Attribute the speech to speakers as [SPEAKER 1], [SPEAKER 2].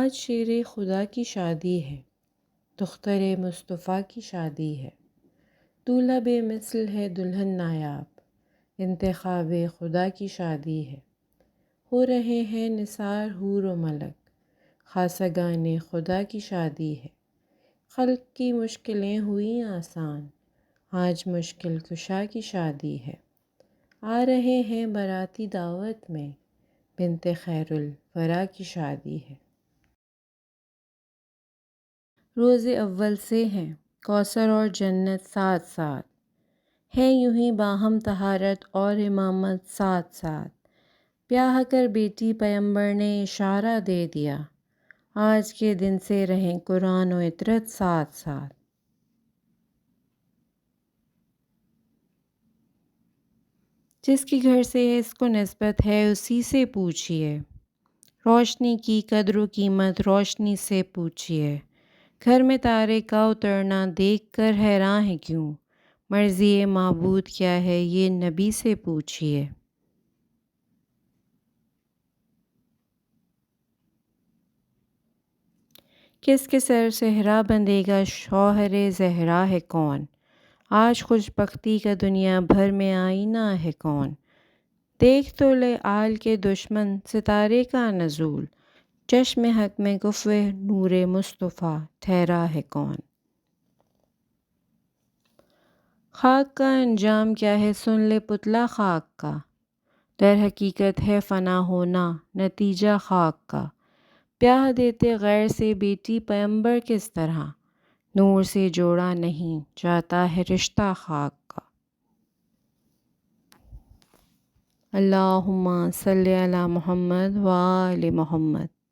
[SPEAKER 1] آج شیر خدا کی شادی ہے، دختر مصطفیٰ کی شادی ہے، دولہا بے مثل ہے دلہن نایاب، انتخاب خدا کی شادی ہے۔ ہو رہے ہیں نثار حور و ملک، خاصگان خدا کی شادی ہے۔ خلق کی مشکلیں ہوئیں آسان، آج مشکل کشا کی شادی ہے۔ آ رہے ہیں باراتی دعوت میں، بنت خیر الورا کی شادی ہے۔ روز اول سے ہیں کوثر اور جنت ساتھ ساتھ، ہے یوں ہی باہم طہارت اور امامت ساتھ ساتھ۔ بیاہ کر بیٹی پیمبر نے اشارہ دے دیا، آج کے دن سے رہیں قرآن و عطرت ساتھ ساتھ۔ جس کے گھر سے اس کو نسبت ہے اسی سے پوچھئے، روشنی کی قدر و قیمت روشنی سے پوچھئے۔ گھر میں تارے کا اترنا دیکھ کر حیران ہے کیوں، مرضی معبود کیا ہے یہ نبی سے پوچھئے۔ کس کے سر صحرا بندھے گا شوہر زہرا ہے کون، آج خوش بختی کا دنیا بھر میں آئینہ ہے کون۔ دیکھ تو لے آل کے دشمن ستارے کا نزول، چشم حق میں کفو نور مصطفیٰ ٹھہرا ہے کون۔ خاک کا انجام کیا ہے سن لے پتلا خاک کا، در حقیقت ہے فنا ہونا نتیجہ خاک کا۔ بیاہ دیتے غیر سے بیٹی پیمبر کس طرح، نور سے جوڑا نہیں جاتا ہے رشتہ خاک کا۔ اللہم صلی علی محمد و آل محمد۔